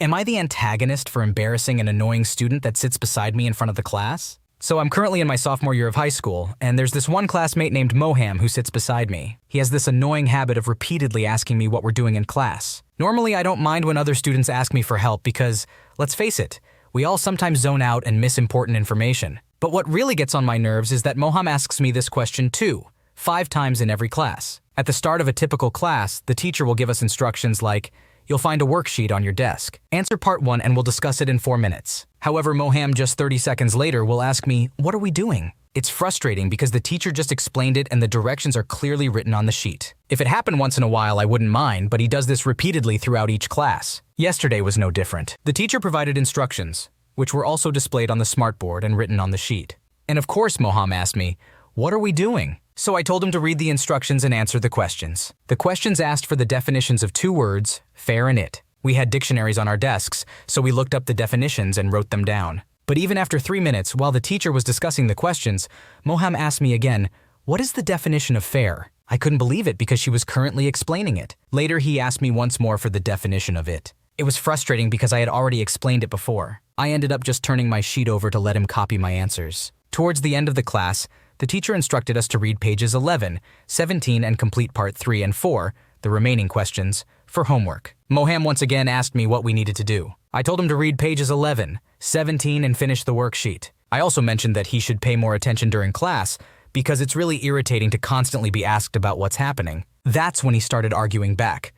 Am I the antagonist for embarrassing an annoying student that sits beside me in front of the class? So I'm currently in my sophomore year of high school, and there's this one classmate named Moham who sits beside me. He has this annoying habit of repeatedly asking me what we're doing in class. Normally, I don't mind when other students ask me for help because, let's face it, we all sometimes zone out and miss important information. But what really gets on my nerves is that Moham asks me this question too, 5 times in every class. At the start of a typical class, the teacher will give us instructions like, you'll find a worksheet on your desk. Answer part 1 and we'll discuss it in 4 minutes. However, Moham just 30 seconds later will ask me, what are we doing? It's frustrating because the teacher just explained it and the directions are clearly written on the sheet. If it happened once in a while, I wouldn't mind, but he does this repeatedly throughout each class. Yesterday was no different. The teacher provided instructions, which were also displayed on the smartboard and written on the sheet. And of course, Moham asked me, what are we doing? So I told him to read the instructions and answer the questions. The questions asked for the definitions of 2 words, fair and it. We had dictionaries on our desks, so we looked up the definitions and wrote them down. But even after 3 minutes, while the teacher was discussing the questions, Moham asked me again, what is the definition of fair? I couldn't believe it because she was currently explaining it. Later, he asked me once more for the definition of it. It was frustrating because I had already explained it before. I ended up just turning my sheet over to let him copy my answers. Towards the end of the class, the teacher instructed us to read pages 11, 17, and complete part 3 and 4, the remaining questions, for homework. Moham once again asked me what we needed to do. I told him to read pages 11, 17, and finish the worksheet. I also mentioned that he should pay more attention during class because it's really irritating to constantly be asked about what's happening. That's when he started arguing back,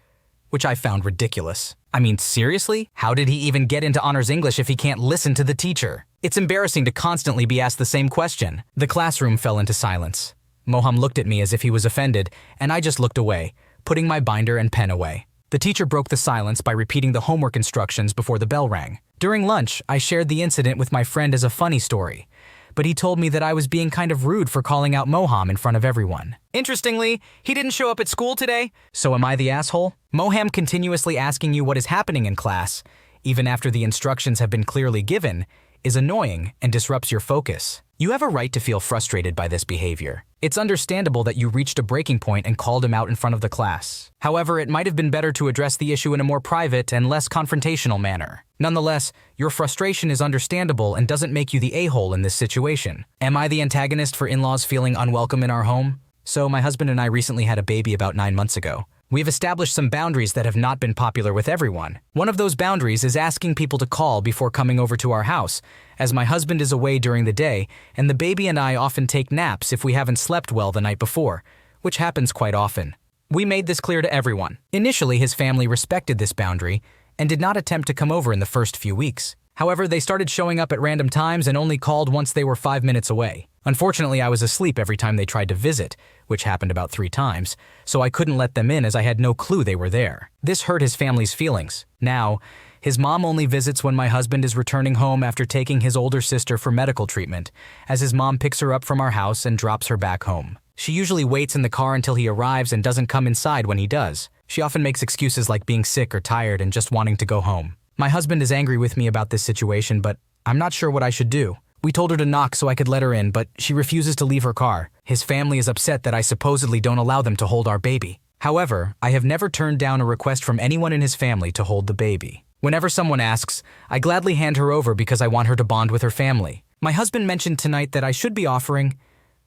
which I found ridiculous. I mean, seriously? How did he even get into honors English if he can't listen to the teacher? It's embarrassing to constantly be asked the same question. The classroom fell into silence. Moham looked at me as if he was offended, and I just looked away, putting my binder and pen away. The teacher broke the silence by repeating the homework instructions before the bell rang. During lunch, I shared the incident with my friend as a funny story, but he told me that I was being kind of rude for calling out Moham in front of everyone. Interestingly, he didn't show up at school today. So am I the asshole? Moham continuously asking you what is happening in class, even after the instructions have been clearly given, is annoying and disrupts your focus. You have a right to feel frustrated by this behavior. It's understandable that you reached a breaking point and called him out in front of the class. However, it might have been better to address the issue in a more private and less confrontational manner. Nonetheless, your frustration is understandable and doesn't make you the a-hole in this situation. Am I the antagonist for in-laws feeling unwelcome in our home? So, my husband and I recently had a baby about 9 months ago. We've established some boundaries that have not been popular with everyone. One of those boundaries is asking people to call before coming over to our house, as my husband is away during the day, and the baby and I often take naps if we haven't slept well the night before, which happens quite often. We made this clear to everyone. Initially, his family respected this boundary and did not attempt to come over in the first few weeks. However, they started showing up at random times and only called once they were 5 minutes away. Unfortunately, I was asleep every time they tried to visit, which happened about 3 times, so I couldn't let them in as I had no clue they were there. This hurt his family's feelings. Now, his mom only visits when my husband is returning home after taking his older sister for medical treatment, as his mom picks her up from our house and drops her back home. She usually waits in the car until he arrives and doesn't come inside when he does. She often makes excuses like being sick or tired and just wanting to go home. My husband is angry with me about this situation, but I'm not sure what I should do. We told her to knock so I could let her in, but she refuses to leave her car. His family is upset that I supposedly don't allow them to hold our baby. However, I have never turned down a request from anyone in his family to hold the baby. Whenever someone asks, I gladly hand her over because I want her to bond with her family. My husband mentioned tonight that I should be offering,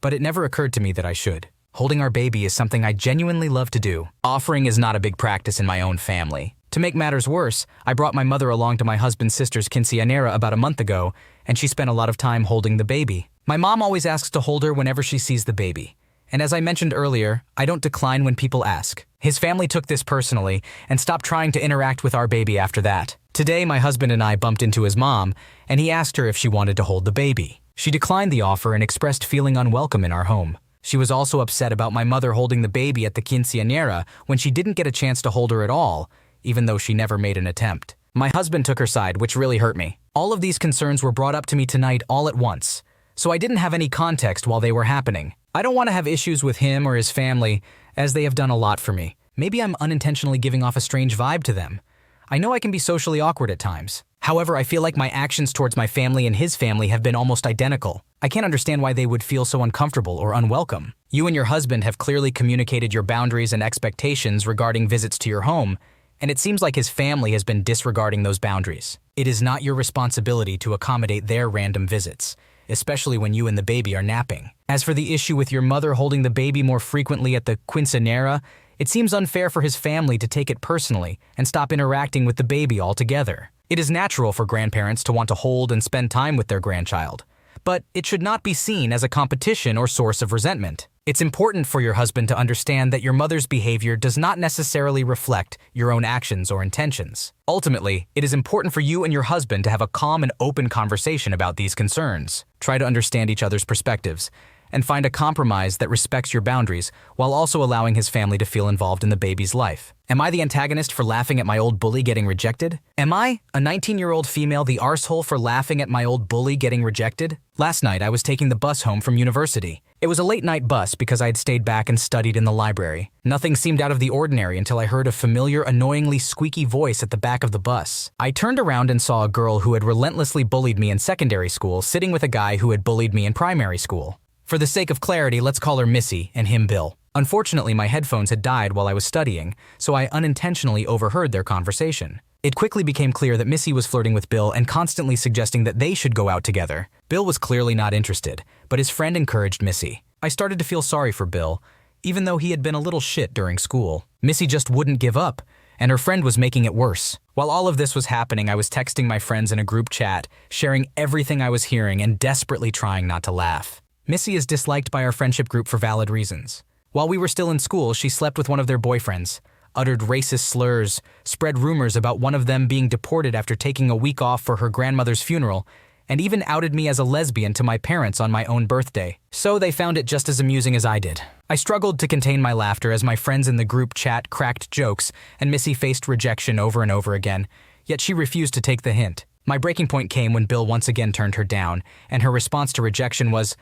but it never occurred to me that I should. Holding our baby is something I genuinely love to do. Offering is not a big practice in my own family. To make matters worse, I brought my mother along to my husband's sister's quinceañera about a month ago, and she spent a lot of time holding the baby. My mom always asks to hold her whenever she sees the baby. And as I mentioned earlier, I don't decline when people ask. His family took this personally and stopped trying to interact with our baby after that. Today, my husband and I bumped into his mom, and he asked her if she wanted to hold the baby. She declined the offer and expressed feeling unwelcome in our home. She was also upset about my mother holding the baby at the quinceañera when she didn't get a chance to hold her at all, even though she never made an attempt. My husband took her side, which really hurt me. All of these concerns were brought up to me tonight all at once, so I didn't have any context while they were happening. I don't want to have issues with him or his family, as they have done a lot for me. Maybe I'm unintentionally giving off a strange vibe to them. I know I can be socially awkward at times. However, I feel like my actions towards my family and his family have been almost identical. I can't understand why they would feel so uncomfortable or unwelcome. You and your husband have clearly communicated your boundaries and expectations regarding visits to your home, and it seems like his family has been disregarding those boundaries. It is not your responsibility to accommodate their random visits, especially when you and the baby are napping. As for the issue with your mother holding the baby more frequently at the quinceanera, it seems unfair for his family to take it personally and stop interacting with the baby altogether. It is natural for grandparents to want to hold and spend time with their grandchild, but it should not be seen as a competition or source of resentment. It's important for your husband to understand that your mother's behavior does not necessarily reflect your own actions or intentions. Ultimately, it is important for you and your husband to have a calm and open conversation about these concerns. Try to understand each other's perspectives and find a compromise that respects your boundaries while also allowing his family to feel involved in the baby's life. Am I the antagonist for laughing at my old bully getting rejected? Am I, a 19-year-old female, the arsehole for laughing at my old bully getting rejected? Last night, I was taking the bus home from university. It was a late-night bus because I had stayed back and studied in the library. Nothing seemed out of the ordinary until I heard a familiar, annoyingly squeaky voice at the back of the bus. I turned around and saw a girl who had relentlessly bullied me in secondary school sitting with a guy who had bullied me in primary school. For the sake of clarity, let's call her Missy and him Bill. Unfortunately, my headphones had died while I was studying, so I unintentionally overheard their conversation. It quickly became clear that Missy was flirting with Bill and constantly suggesting that they should go out together. Bill was clearly not interested, but his friend encouraged Missy. I started to feel sorry for Bill, even though he had been a little shit during school. Missy just wouldn't give up, and her friend was making it worse. While all of this was happening, I was texting my friends in a group chat, sharing everything I was hearing and desperately trying not to laugh. Missy is disliked by our friendship group for valid reasons. While we were still in school, she slept with one of their boyfriends, uttered racist slurs, spread rumors about one of them being deported after taking a week off for her grandmother's funeral, and even outed me as a lesbian to my parents on my own birthday. So they found it just as amusing as I did. I struggled to contain my laughter as my friends in the group chat cracked jokes and Missy faced rejection over and over again, yet she refused to take the hint. My breaking point came when Bill once again turned her down, and her response to rejection was,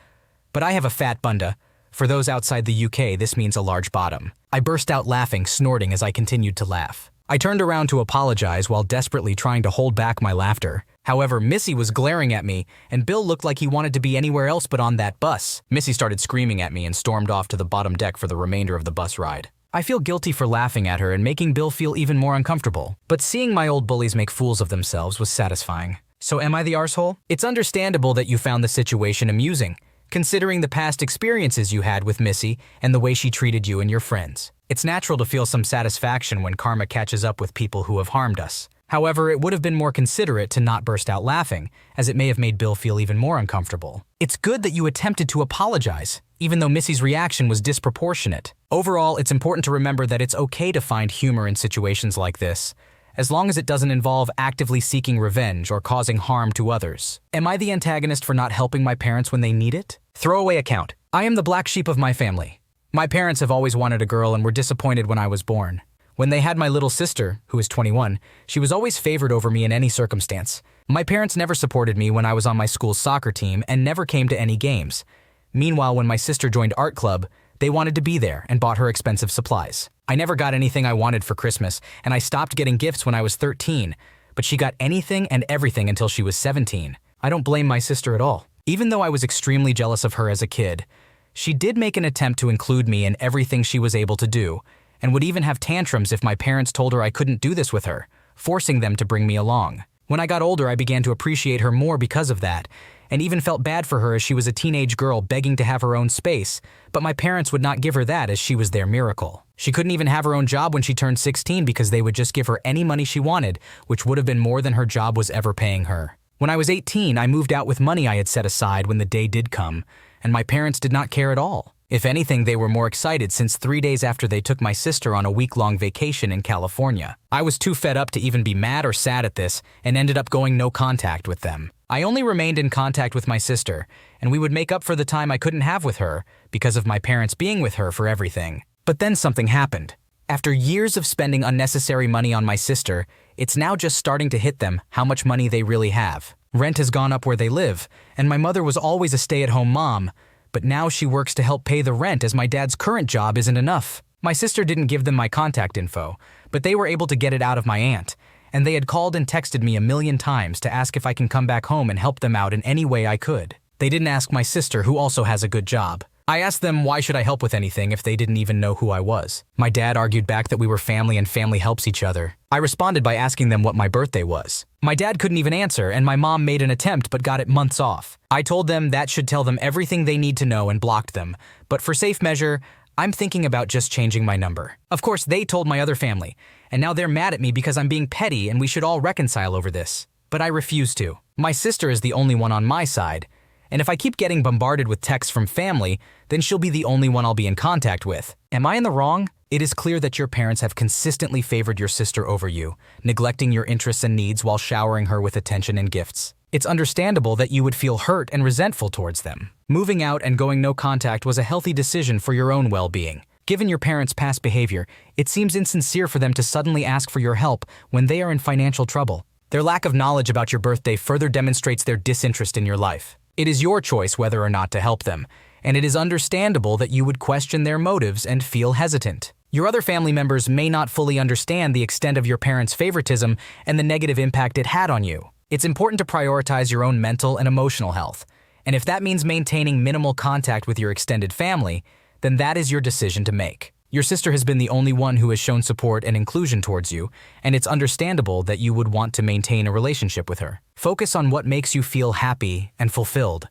"But I have a fat bunda." For those outside the UK, this means a large bottom. I burst out laughing, snorting as I continued to laugh. I turned around to apologize while desperately trying to hold back my laughter. However, Missy was glaring at me, and Bill looked like he wanted to be anywhere else but on that bus. Missy started screaming at me and stormed off to the bottom deck for the remainder of the bus ride. I feel guilty for laughing at her and making Bill feel even more uncomfortable, but seeing my old bullies make fools of themselves was satisfying. So am I the arsehole? It's understandable that you found the situation amusing, considering the past experiences you had with Missy and the way she treated you and your friends. It's natural to feel some satisfaction when karma catches up with people who have harmed us. However, it would have been more considerate to not burst out laughing, as it may have made Bill feel even more uncomfortable. It's good that you attempted to apologize, even though Missy's reaction was disproportionate. Overall, it's important to remember that it's okay to find humor in situations like this, as long as it doesn't involve actively seeking revenge or causing harm to others. Am I the antagonist for not helping my parents when they need it? Throwaway account. I am the black sheep of my family. My parents have always wanted a girl and were disappointed when I was born. When they had my little sister, who is 21, she was always favored over me in any circumstance. My parents never supported me when I was on my school's soccer team and never came to any games. Meanwhile, when my sister joined art club, they wanted to be there and bought her expensive supplies. I never got anything I wanted for Christmas, and I stopped getting gifts when I was 13, but she got anything and everything until she was 17. I don't blame my sister at all. Even though I was extremely jealous of her as a kid, she did make an attempt to include me in everything she was able to do, and would even have tantrums if my parents told her I couldn't do this with her, forcing them to bring me along. When I got older, I began to appreciate her more because of that, and even felt bad for her as she was a teenage girl begging to have her own space, but my parents would not give her that as she was their miracle. She couldn't even have her own job when she turned 16 because they would just give her any money she wanted, which would have been more than her job was ever paying her. When I was 18, I moved out with money I had set aside when the day did come, and my parents did not care at all. If anything, they were more excited since 3 days after they took my sister on a week-long vacation in California. I was too fed up to even be mad or sad at this and ended up going no contact with them. I only remained in contact with my sister, and we would make up for the time I couldn't have with her because of my parents being with her for everything. But then something happened. After years of spending unnecessary money on my sister, it's now just starting to hit them how much money they really have. Rent has gone up where they live, and my mother was always a stay-at-home mom, but now she works to help pay the rent as my dad's current job isn't enough. My sister didn't give them my contact info, but they were able to get it out of my aunt, and they had called and texted me 1,000,000 times to ask if I can come back home and help them out in any way I could. They didn't ask my sister, who also has a good job. I asked them why should I help with anything if they didn't even know who I was. My dad argued back that we were family and family helps each other. I responded by asking them what my birthday was. My dad couldn't even answer, and my mom made an attempt but got it months off. I told them that should tell them everything they need to know and blocked them, but for safe measure, I'm thinking about just changing my number. Of course, they told my other family, and now they're mad at me because I'm being petty and we should all reconcile over this. But I refuse to. My sister is the only one on my side, and if I keep getting bombarded with texts from family, then she'll be the only one I'll be in contact with. Am I in the wrong? It is clear that your parents have consistently favored your sister over you, neglecting your interests and needs while showering her with attention and gifts. It's understandable that you would feel hurt and resentful towards them. Moving out and going no contact was a healthy decision for your own well-being. Given your parents' past behavior, it seems insincere for them to suddenly ask for your help when they are in financial trouble. Their lack of knowledge about your birthday further demonstrates their disinterest in your life. It is your choice whether or not to help them, and it is understandable that you would question their motives and feel hesitant. Your other family members may not fully understand the extent of your parents' favoritism and the negative impact it had on you. It's important to prioritize your own mental and emotional health, and if that means maintaining minimal contact with your extended family, then that is your decision to make. Your sister has been the only one who has shown support and inclusion towards you, and it's understandable that you would want to maintain a relationship with her. Focus on what makes you feel happy and fulfilled,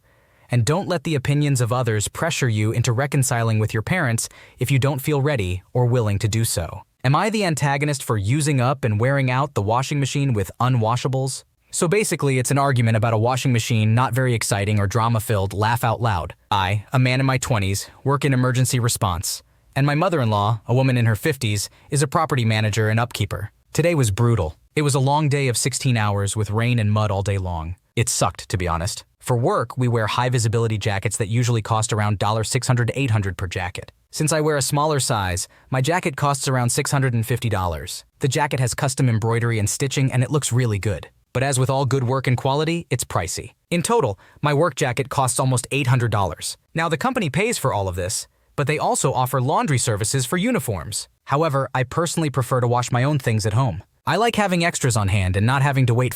and don't let the opinions of others pressure you into reconciling with your parents if you don't feel ready or willing to do so. Am I the antagonist for using up and wearing out the washing machine with Unwashables? So basically, it's an argument about a washing machine not very exciting or drama-filled, laugh out loud. I, a man in my 20s, work in emergency response, and my mother-in-law, a woman in her 50s, is a property manager and upkeeper. Today was brutal. It was a long day of 16 hours with rain and mud all day long. It sucked, to be honest. For work, we wear high-visibility jackets that usually cost around $600 to $800 per jacket. Since I wear a smaller size, my jacket costs around $650. The jacket has custom embroidery and stitching, and it looks really good. But as with all good work and quality, it's pricey. In total, my work jacket costs almost $800. Now, the company pays for all of this, but they also offer laundry services for uniforms. However, I personally prefer to wash my own things at home. I like having extras on hand and not having to wait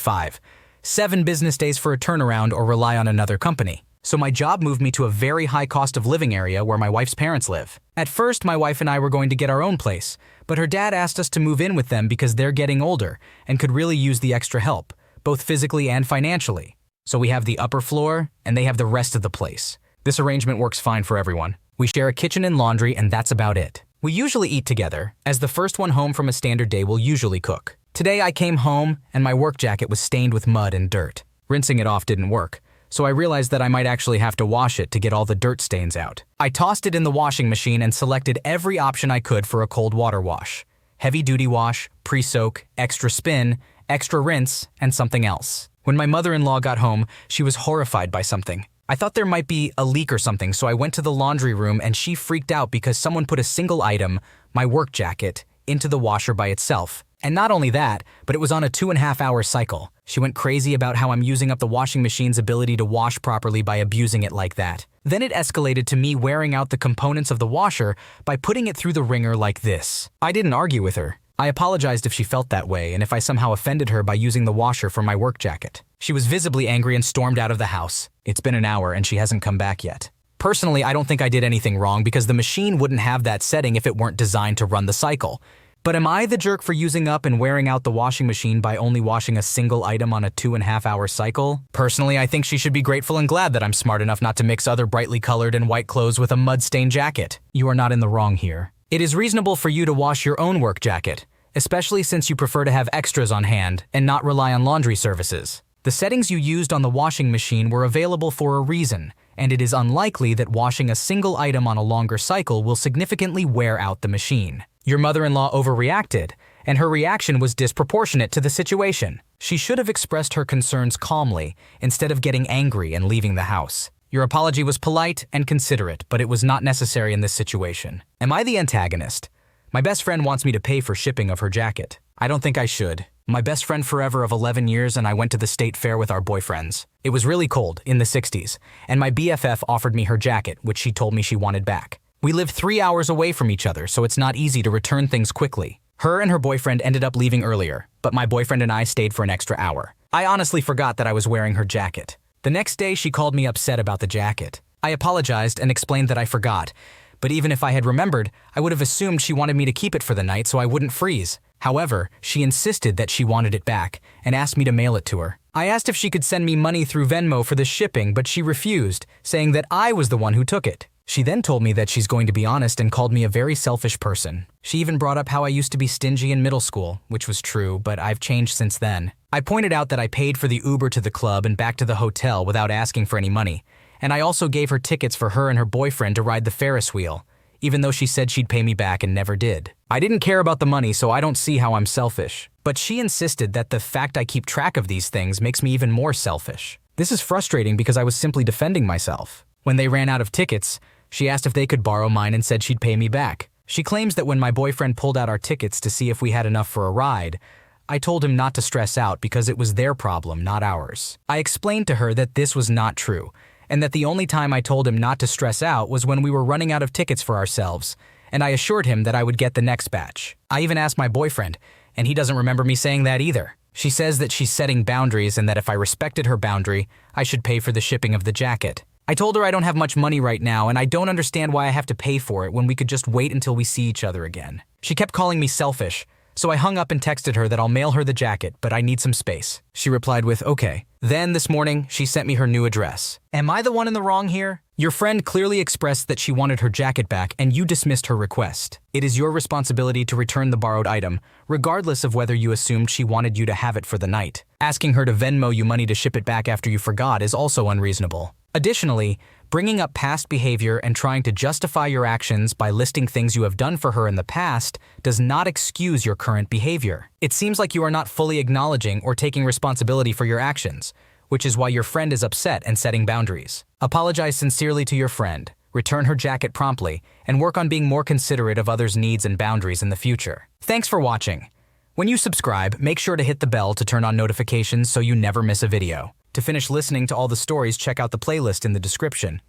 7 business days for a turnaround or rely on another company. So my job moved me to a very high cost of living area where my wife's parents live. At first, my wife and I were going to get our own place, but her dad asked us to move in with them because they're getting older and could really use the extra help, both physically and financially. So we have the upper floor, and they have the rest of the place. This arrangement works fine for everyone. We share a kitchen and laundry, and that's about it. We usually eat together, as the first one home from a standard day will usually cook. Today I came home, and my work jacket was stained with mud and dirt. Rinsing it off didn't work, so I realized that I might actually have to wash it to get all the dirt stains out. I tossed it in the washing machine and selected every option I could for a cold water wash. Heavy-duty wash, pre-soak, extra spin, extra rinse, and something else. When my mother-in-law got home, she was horrified by something. I thought there might be a leak or something, so I went to the laundry room and she freaked out because someone put a single item, my work jacket, into the washer by itself. And not only that, but it was on a 2.5-hour cycle. She went crazy about how I'm using up the washing machine's ability to wash properly by abusing it like that. Then it escalated to me wearing out the components of the washer by putting it through the wringer like this. I didn't argue with her. I apologized if she felt that way and if I somehow offended her by using the washer for my work jacket. She was visibly angry and stormed out of the house. It's been an hour and she hasn't come back yet. Personally, I don't think I did anything wrong because the machine wouldn't have that setting if it weren't designed to run the cycle. But am I the jerk for using up and wearing out the washing machine by only washing a single item on a 2.5-hour cycle? Personally, I think she should be grateful and glad that I'm smart enough not to mix other brightly colored and white clothes with a mud-stained jacket. You are not in the wrong here. It is reasonable for you to wash your own work jacket, especially since you prefer to have extras on hand and not rely on laundry services. The settings you used on the washing machine were available for a reason, and it is unlikely that washing a single item on a longer cycle will significantly wear out the machine. Your mother-in-law overreacted, and her reaction was disproportionate to the situation. She should have expressed her concerns calmly instead of getting angry and leaving the house. Your apology was polite and considerate, but it was not necessary in this situation. Am I the antagonist? My best friend wants me to pay for shipping of her jacket. I don't think I should. My best friend forever of 11 years and I went to the state fair with our boyfriends. It was really cold, in the 60s, and my BFF offered me her jacket, which she told me she wanted back. We live 3 hours away from each other, so it's not easy to return things quickly. Her and her boyfriend ended up leaving earlier, but my boyfriend and I stayed for an extra hour. I honestly forgot that I was wearing her jacket. The next day, she called me upset about the jacket. I apologized and explained that I forgot, but even if I had remembered, I would have assumed she wanted me to keep it for the night so I wouldn't freeze. However, she insisted that she wanted it back and asked me to mail it to her. I asked if she could send me money through Venmo for the shipping, but she refused, saying that I was the one who took it. She then told me that she's going to be honest and called me a very selfish person. She even brought up how I used to be stingy in middle school, which was true, but I've changed since then. I pointed out that I paid for the Uber to the club and back to the hotel without asking for any money, and I also gave her tickets for her and her boyfriend to ride the Ferris wheel, even though she said she'd pay me back and never did. I didn't care about the money, so I don't see how I'm selfish. But she insisted that the fact I keep track of these things makes me even more selfish. This is frustrating because I was simply defending myself. When they ran out of tickets, she asked if they could borrow mine and said she'd pay me back. She claims that when my boyfriend pulled out our tickets to see if we had enough for a ride, I told him not to stress out because it was their problem, not ours. I explained to her that this was not true, and that the only time I told him not to stress out was when we were running out of tickets for ourselves, and I assured him that I would get the next batch. I even asked my boyfriend, and he doesn't remember me saying that either. She says that she's setting boundaries and that if I respected her boundary, I should pay for the shipping of the jacket. I told her I don't have much money right now and I don't understand why I have to pay for it when we could just wait until we see each other again. She kept calling me selfish, so I hung up and texted her that I'll mail her the jacket, but I need some space. She replied with, okay. Then this morning, she sent me her new address. Am I the one in the wrong here? Your friend clearly expressed that she wanted her jacket back and you dismissed her request. It is your responsibility to return the borrowed item, regardless of whether you assumed she wanted you to have it for the night. Asking her to Venmo you money to ship it back after you forgot is also unreasonable. Additionally, bringing up past behavior and trying to justify your actions by listing things you have done for her in the past does not excuse your current behavior. It seems like you are not fully acknowledging or taking responsibility for your actions, which is why your friend is upset and setting boundaries. Apologize sincerely to your friend, return her jacket promptly, and work on being more considerate of others' needs and boundaries in the future. Thanks for watching. When you subscribe, make sure to hit the bell to turn on notifications so you never miss a video. To finish listening to all the stories, check out the playlist in the description.